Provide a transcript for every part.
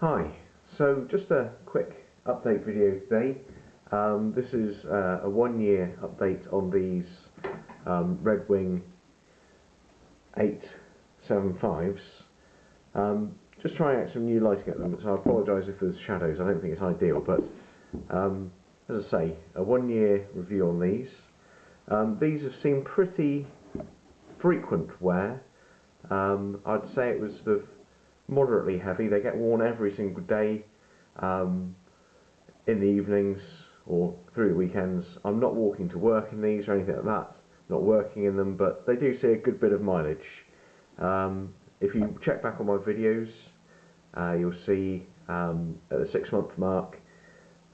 Hi, so just a quick update video today. This is a 1-year update on these Red Wing 875s. Just trying out some new lighting at them, so I apologise if there's shadows. I don't think it's ideal, but as I say, a 1-year review on these. These have seen pretty frequent wear. I'd say it was sort of moderately heavy. They get worn every single day, in the evenings or through the weekends. I'm not walking to work in these or anything like that, not working in them, but they do see a good bit of mileage. If you check back on my videos, you'll see at the 6-month mark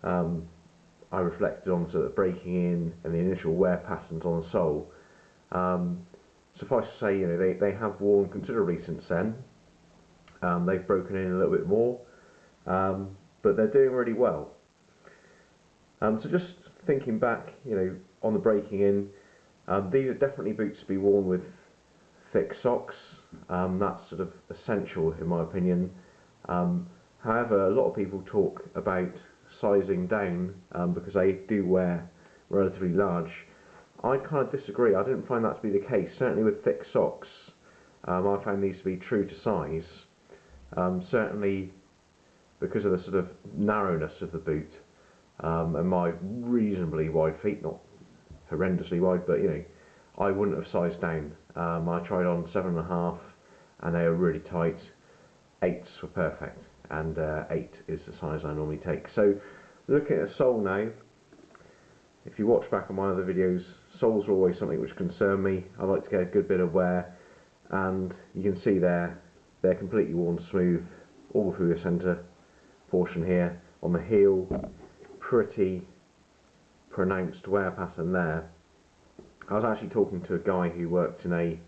I reflected on sort of breaking in and the initial wear patterns on the sole. Suffice to say, you know, they have worn considerably since then. They've broken in a little bit more, but they're doing really well. So just thinking back, you know, on the breaking in, these are definitely boots to be worn with thick socks. That's sort of essential in my opinion. However, a lot of people talk about sizing down because they do wear relatively large. I kind of disagree. I didn't find that to be the case. Certainly with thick socks, I found these to be true to size. Certainly because of the sort of narrowness of the boot and my reasonably wide feet, not horrendously wide, but you know, I wouldn't have sized down. I tried on 7.5 and they were really tight. 8s were perfect, and 8 is the size I normally take. So looking at a sole now, if you watch back on my other videos, soles are always something which concern me. I like to get a good bit of wear, and you can see they're completely worn smooth all through the centre portion here. On the heel, pretty pronounced wear pattern there. I was actually talking to a guy who worked in a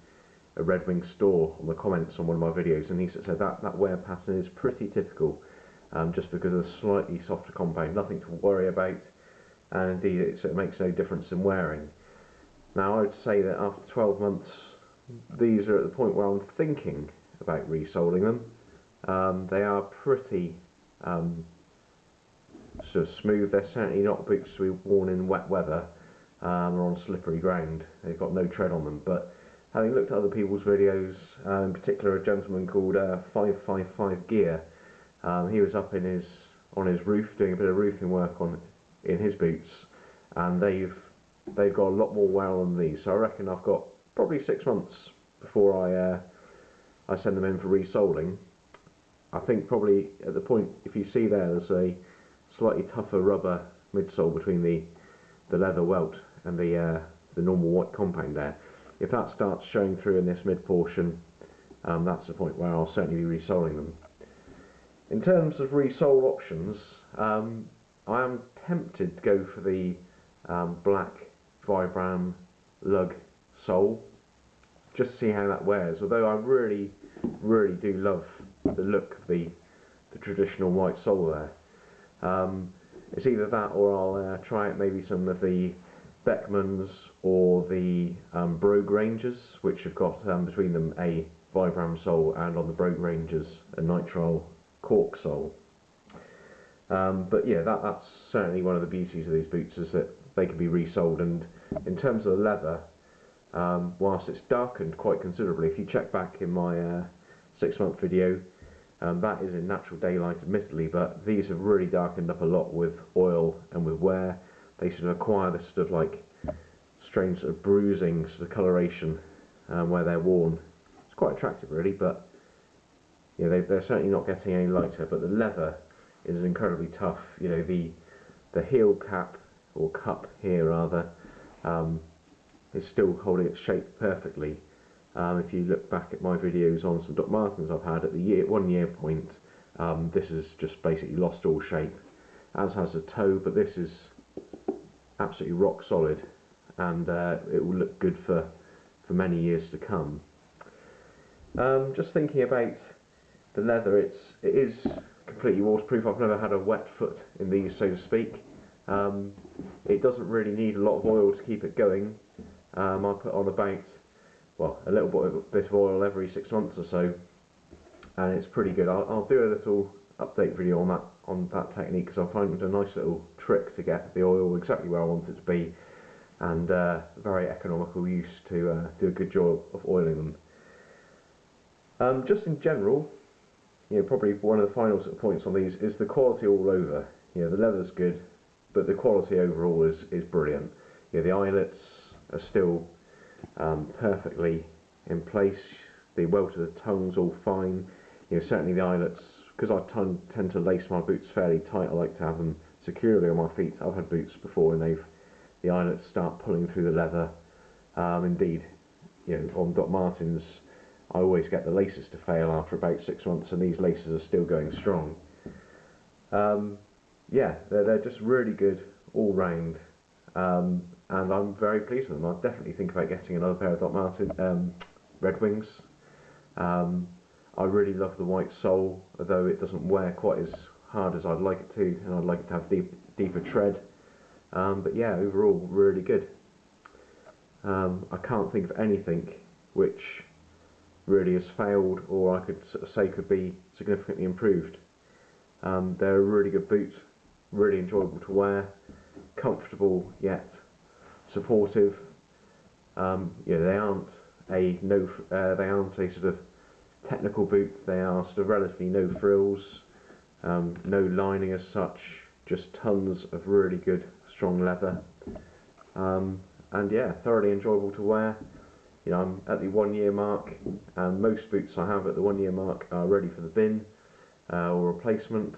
Red Wing store on the comments on one of my videos, and he said that wear pattern is pretty typical, just because of the slightly softer compound, nothing to worry about, and indeed it makes no difference in wearing. Now I would say that after 12 months these are at the point where I'm thinking about resoling them. They are pretty sort of smooth. They're certainly not boots to be worn in wet weather or on slippery ground. They've got no tread on them, but having looked at other people's videos, in particular a gentleman called 555 Gear, he was up on his roof doing a bit of roofing work in his boots, and they've got a lot more wear on these. So I reckon I've got probably 6 months before I send them in for resoling. I think probably at the point, if you see there's a slightly tougher rubber midsole between the leather welt and the normal white compound there. If that starts showing through in this mid portion, that's the point where I'll certainly be resoling them. In terms of resole options, I am tempted to go for the black Vibram lug sole, just to see how that wears, although I really do love the look of the traditional white sole there. It's either that or I'll try out maybe some of the Beckmans or the Brogue Rangers, which have got between them a Vibram sole, and on the Brogue Rangers a nitrile cork sole. But yeah, that's certainly one of the beauties of these boots, is that they can be resoled. And in terms of the leather, whilst it's darkened quite considerably, if you check back in my 6-month video, that is in natural daylight admittedly, but these have really darkened up a lot with oil and with wear. They sort of acquire this sort of like strange sort of bruising sort of coloration where they're worn. It's quite attractive really, but yeah, they're certainly not getting any lighter. But the leather is incredibly tough. You know, the heel cap, or cup here rather, is still holding its shape perfectly. If you look back at my videos on some dot markings I've had at the 1 year point, this has just basically lost all shape, as has the toe, but this is absolutely rock solid, and it will look good for many years to come. Just thinking about the leather, it is completely waterproof. I've never had a wet foot in these, so to speak. It doesn't really need a lot of oil to keep it going. I put on about, well, a little bit of oil every 6 months or so, and it's pretty good. I'll do a little update video on that technique, because I find it a nice little trick to get the oil exactly where I want it to be, and very economical use to do a good job of oiling them. Just in general, probably one of the final sort of points on these is the quality all over. The leather's good, but the quality overall is brilliant. The eyelets are still perfectly in place. The welt of the tongue's all fine. Certainly the eyelets, because I tend to lace my boots fairly tight, I like to have them securely on my feet. I've had boots before and the eyelets start pulling through the leather. Indeed, on Doc Martens, I always get the laces to fail after about 6 months, and these laces are still going strong. Yeah, they're just really good all round, and I'm very pleased with them. I'd definitely think about getting another pair of Doc Marten Red Wings. I really love the white sole, although it doesn't wear quite as hard as I'd like it to, and I'd like it to have deeper tread. But yeah, overall, really good. I can't think of anything which really has failed, or I could sort of say could be significantly improved. They're a really good boot, really enjoyable to wear, comfortable yet supportive. They aren't a sort of technical boot. They are sort of relatively no frills, no lining as such, just tons of really good strong leather, and yeah, thoroughly enjoyable to wear. I'm at the 1 year mark, and most boots I have at the 1 year mark are ready for the bin or replacement.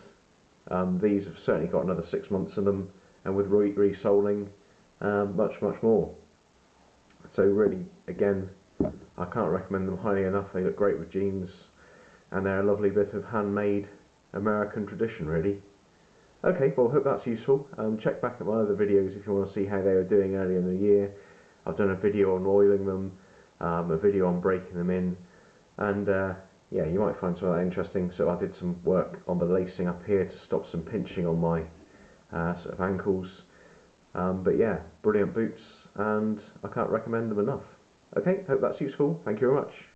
These have certainly got another 6 months in them, and with resoling, much more. So really, again, I can't recommend them highly enough. They look great with jeans, and they're a lovely bit of handmade American tradition, really. Okay, well, hope that's useful. Check back at my other videos if you want to see how they were doing earlier in the year. I've done a video on oiling them, a video on breaking them in, and yeah, you might find some of that interesting. So I did some work on the lacing up here to stop some pinching on my sort of ankles. But yeah, brilliant boots, and I can't recommend them enough. Okay, hope that's useful. Thank you very much.